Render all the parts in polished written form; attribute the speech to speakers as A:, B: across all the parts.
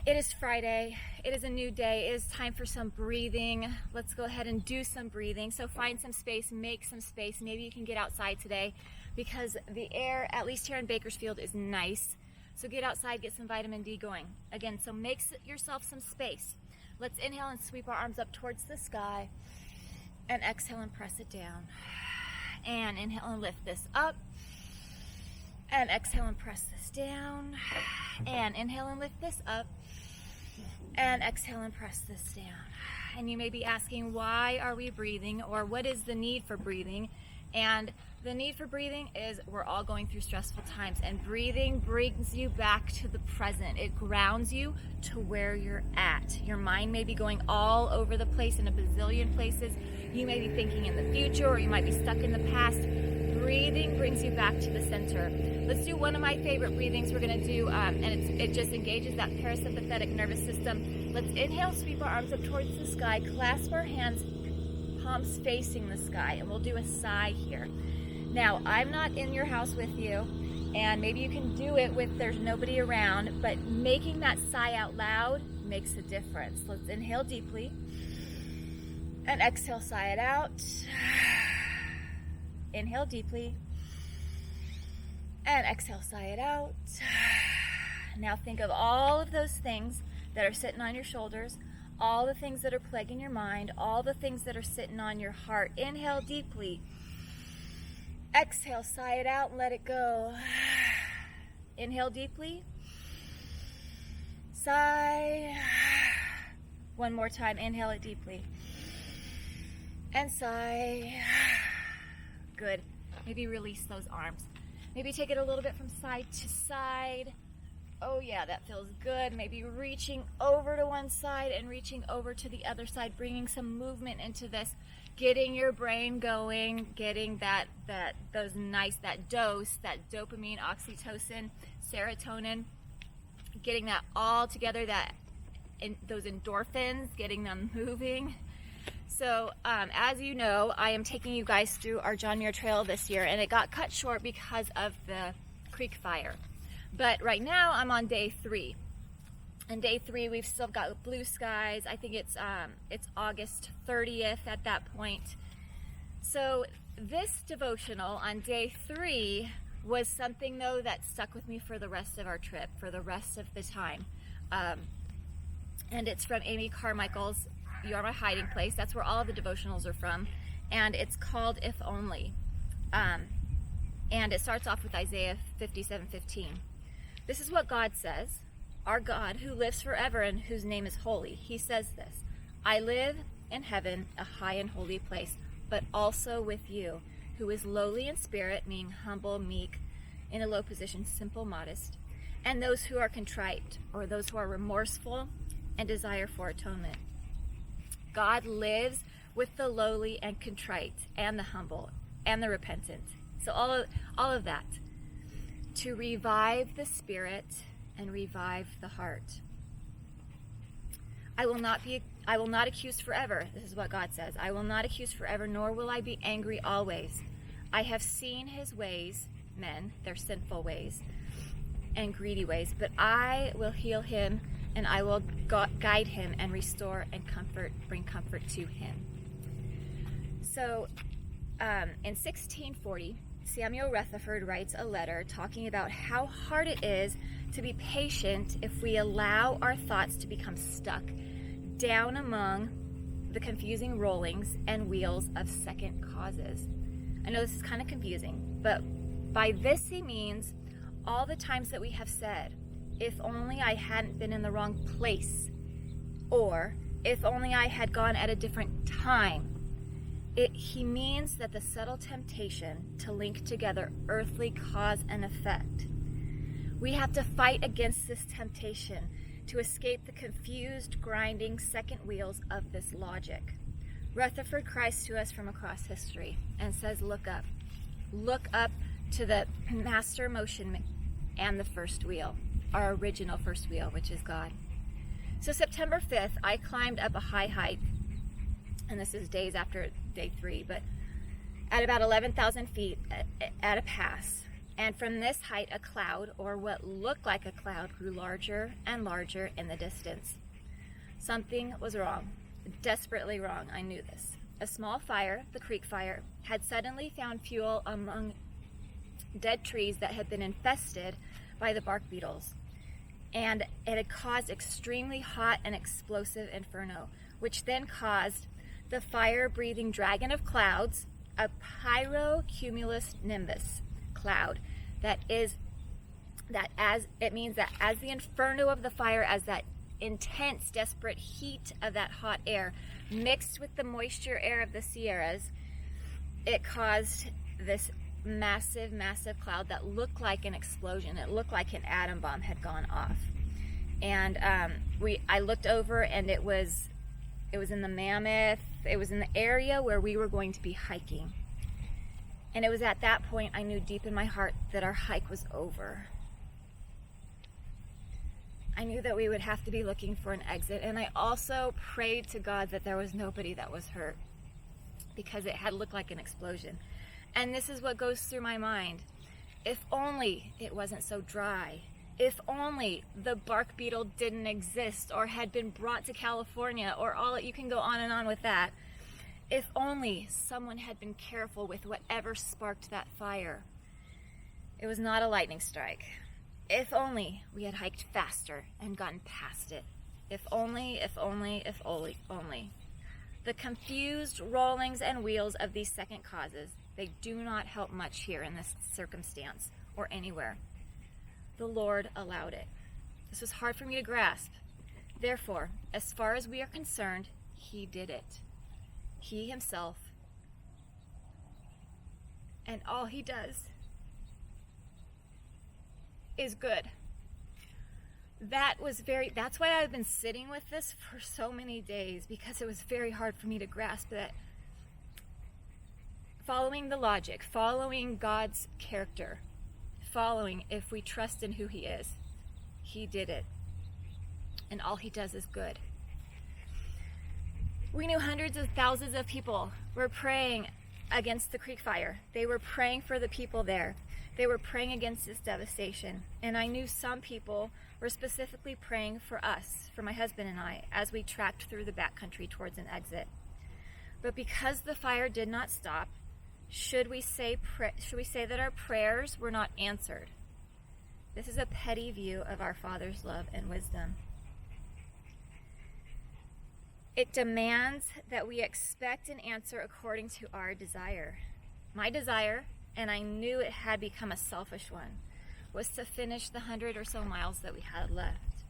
A: It is Friday. It is a new day. It is time for some breathing. Let's go ahead and do some breathing. So find some space, make some space. Maybe you can get outside today because the air, at least here in Bakersfield, is nice. So get outside, get some vitamin D going. Again, so make yourself some space. Let's inhale and sweep our arms up towards the sky. And exhale and press it down. And inhale and lift this up. And exhale and press this down. And inhale and lift this up. And exhale and press this down. And you may be asking, why are we breathing, or what is the need for breathing? And the need for breathing is we're all going through stressful times, and breathing brings you back to the present. It grounds you to where you're at. Your mind may be going all over the place in a bazillion places. You may be thinking in the future, or you might be stuck in the past. Breathing brings you back to the center. Let's do one of my favorite breathings. We're going to do, and it just engages that parasympathetic nervous system. Let's inhale, sweep our arms up towards the sky, clasp our hands, palms facing the sky, and we'll do a sigh here. Now, I'm not in your house with you, and maybe you can do it with there's nobody around, but making that sigh out loud makes a difference. Let's inhale deeply, and exhale, sigh it out. Inhale deeply, and exhale, sigh it out. Now think of all of those things that are sitting on your shoulders, all the things that are plaguing your mind, all the things that are sitting on your heart. Inhale deeply. Exhale, sigh it out and let it go. Inhale deeply. Sigh. One more time. Inhale it deeply. And sigh. Good. Maybe release those arms. Maybe take it a little bit from side to side. Oh yeah, that feels good. Maybe reaching over to one side and reaching over to the other side, bringing some movement into this, getting your brain going, getting that dose, that dopamine, oxytocin, serotonin, getting that all together, those endorphins, getting them moving. So as you know, I am taking you guys through our John Muir Trail this year, and it got cut short because of the creek fire. But right now I'm on day 3. And day 3 we've still got blue skies. I think it's August 30th at that point. So this devotional on day 3 was something though that stuck with me for the rest of our trip, for the rest of the time. And it's from Amy Carmichael's You Are My Hiding Place. That's where all of the devotionals are from. And it's called If Only. And it starts off with Isaiah 57:15. This is what God says, our God who lives forever and whose name is holy. He says this, I live in heaven, a high and holy place, but also with you, who is lowly in spirit, meaning humble, meek, in a low position, simple, modest, and those who are contrite, or those who are remorseful and desire for atonement. God lives with the lowly and contrite, and the humble, and the repentant. So all of that, to revive the spirit and revive the heart. I will not accuse forever. This is what God says. I will not accuse forever, nor will I be angry always. I have seen his ways, men, their sinful ways and greedy ways, but I will heal him, and I will guide him and restore and bring comfort to him. So in 1640, Samuel Rutherford writes a letter talking about how hard it is to be patient if we allow our thoughts to become stuck down among the confusing rollings and wheels of second causes. I know this is kind of confusing, but by this he means all the times that we have said, if only I hadn't been in the wrong place, or if only I had gone at a different time. He means that the subtle temptation to link together earthly cause and effect. We have to fight against this temptation to escape the confused, grinding second wheels of this logic. Rutherford cries to us from across history and says, look up. Look up to the master motion and the first wheel, our original first wheel, which is God. So September 5th, I climbed up a high hike, and this is days after day 3, but at about 11,000 feet at a pass. And from this height, a cloud, or what looked like a cloud, grew larger and larger in the distance. Something was wrong, desperately wrong. I knew this. A small fire, the creek fire, had suddenly found fuel among dead trees that had been infested by the bark beetles. And it had caused extremely hot and explosive inferno, which then caused the fire-breathing dragon of clouds, a pyrocumulus nimbus cloud, it means that as the inferno of the fire, as that intense, desperate heat of that hot air mixed with the moisture air of the Sierras, it caused this massive, massive cloud that looked like an explosion. It looked like an atom bomb had gone off. And I looked over, and it was in the Mammoth. It was in the area where we were going to be hiking. And it was at that point I knew deep in my heart that our hike was over. I knew that we would have to be looking for an exit, and I also prayed to God that there was nobody that was hurt, because it had looked like an explosion. And this is what goes through my mind. If only it wasn't so dry. If only the bark beetle didn't exist or had been brought to California, or you can go on and on with that. If only someone had been careful with whatever sparked that fire. It was not a lightning strike. If only we had hiked faster and gotten past it. If only, if only, if only. The confused rollings and wheels of these second causes, they do not help much here in this circumstance or anywhere. The Lord allowed it. This was hard for me to grasp. Therefore, as far as we are concerned, He did it. He Himself. And all He does is good. That's why I've been sitting with this for so many days, because it was very hard for me to grasp that following the logic, following God's character, following if we trust in who He is, He did it. And all He does is good. We knew hundreds of thousands of people were praying against the creek fire. They were praying for the people there. They were praying against this devastation. And I knew some people were specifically praying for us, for my husband and I, as we tracked through the backcountry towards an exit. But because the fire did not stop, should we say that our prayers were not answered? This is a petty view of our Father's love and wisdom. It demands that we expect an answer according to our desire. My desire, and I knew it had become a selfish one, was to finish the 100 or so miles that we had left.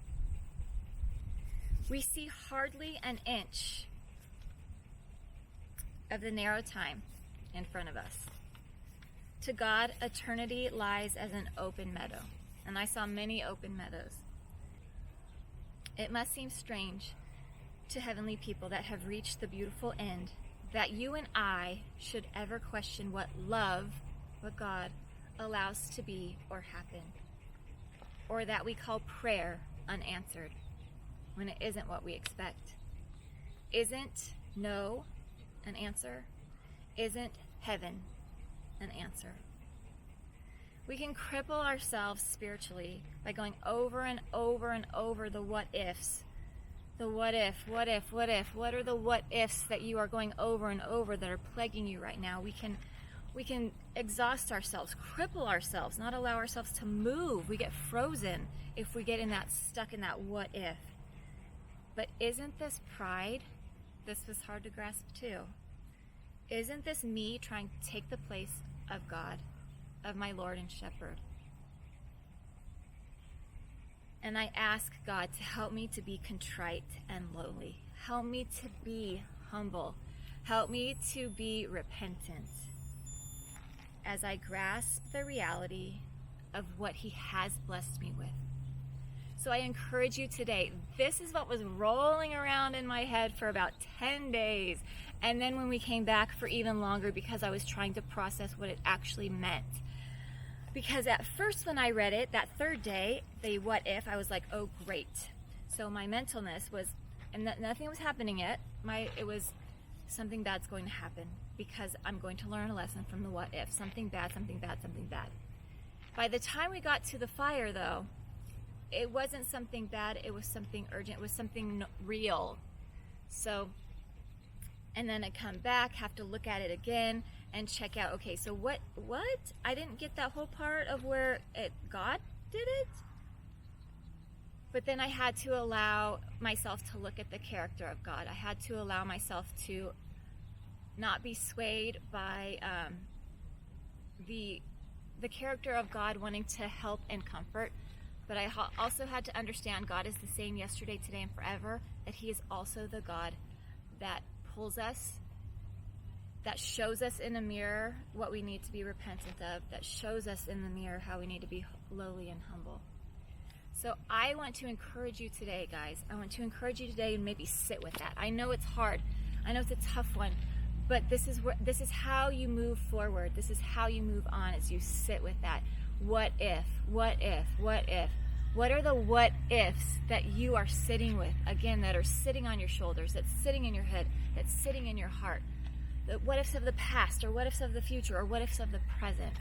A: We see hardly an inch of the narrow time in front of us. To God, eternity lies as an open meadow, and I saw many open meadows. It must seem strange to heavenly people that have reached the beautiful end that you and I should ever question what God allows to be or happen, or that we call prayer unanswered when it isn't what we expect. Isn't no an answer? Isn't heaven an answer? We can cripple ourselves spiritually by going over and over and over the what ifs. The what if, what are the what ifs that you are going over and over that are plaguing you right now? We can exhaust ourselves, cripple ourselves, not allow ourselves to move. We get frozen if we get stuck in that what if. But isn't this pride? This was hard to grasp too. Isn't this me trying to take the place of God, of my Lord and Shepherd? And I ask God to help me to be contrite and lowly. Help me to be humble. Help me to be repentant as I grasp the reality of what He has blessed me with. So I encourage you today, this is what was rolling around in my head for about 10 days. And then when we came back for even longer, because I was trying to process what it actually meant. Because at first when I read it, that third day, the what if, I was like, oh great. So my mentalness was, and nothing was happening yet, it was something bad's going to happen, because I'm going to learn a lesson from the what if. Something bad, something bad, something bad. By the time we got to the fire, though, it wasn't something bad, it was something urgent, it was something real. So, and then I come back, have to look at it again and check out, okay, so what? I didn't get that whole part of where God did it? But then I had to allow myself to look at the character of God. I had to allow myself to not be swayed by the character of God wanting to help and comfort. But I also had to understand God is the same yesterday, today, and forever, that he is also the God that pulls us, that shows us in a mirror what we need to be repentant of, that shows us in the mirror how we need to be lowly and humble. So I want to encourage you today, guys. I want to encourage you today and maybe sit with that. I know it's hard. I know it's a tough one, but this is how you move forward. This is how you move on, as you sit with that. What if? What if? What if? What are the what ifs that you are sitting with, again, that are sitting on your shoulders, that's sitting in your head, that's sitting in your heart? The what ifs of the past, or what ifs of the future, or what ifs of the present.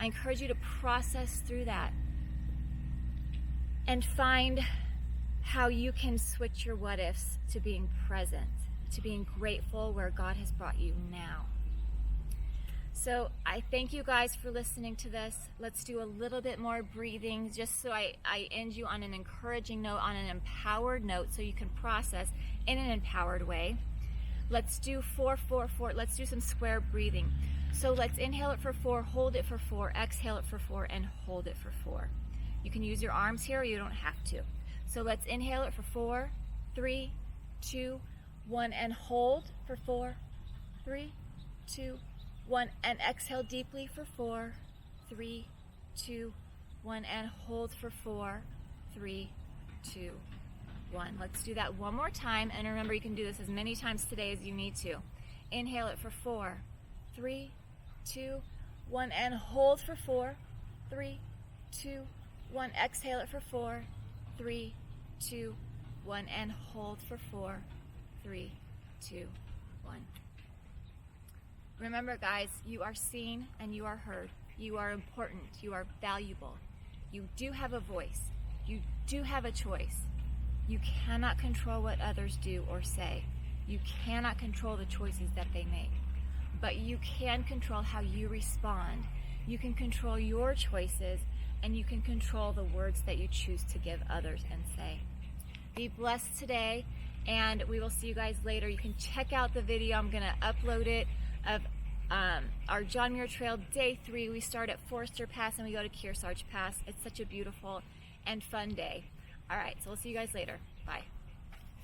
A: I encourage you to process through that and find how you can switch your what ifs to being present, to being grateful where God has brought you now. So I thank you guys for listening to this. Let's do a little bit more breathing, just so I end you on an encouraging note, on an empowered note, so you can process in an empowered way. Let's do 4, 4, 4. Let's do some square breathing. So let's inhale it for 4, hold it for 4, exhale it for 4, and hold it for 4. You can use your arms here, or you don't have to. So let's inhale it for 4, 3, 2, 1, and hold for 4, 3, 2, 1, and exhale deeply for 4, 3, 2, 1, and hold for 4, 3, 2, 1. Let's do that one more time, and remember, you can do this as many times today as you need to. Inhale it for 4, 3, 2, 1, and hold for 4, 3, 2, 1. Exhale it for 4, 3, 2, 1, and hold for 4, 3, 2, 1. Remember, guys, you are seen and you are heard. You are important. You are valuable. You do have a voice. You do have a choice. You cannot control what others do or say. You cannot control the choices that they make. But you can control how you respond. You can control your choices, and you can control the words that you choose to give others and say. Be blessed today, and we will see you guys later. You can check out the video. I'm going to upload it of our John Muir Trail Day 3. We start at Forester Pass and we go to Kearsarge Pass. It's such a beautiful and fun day. All right, so we'll see you guys later. Bye.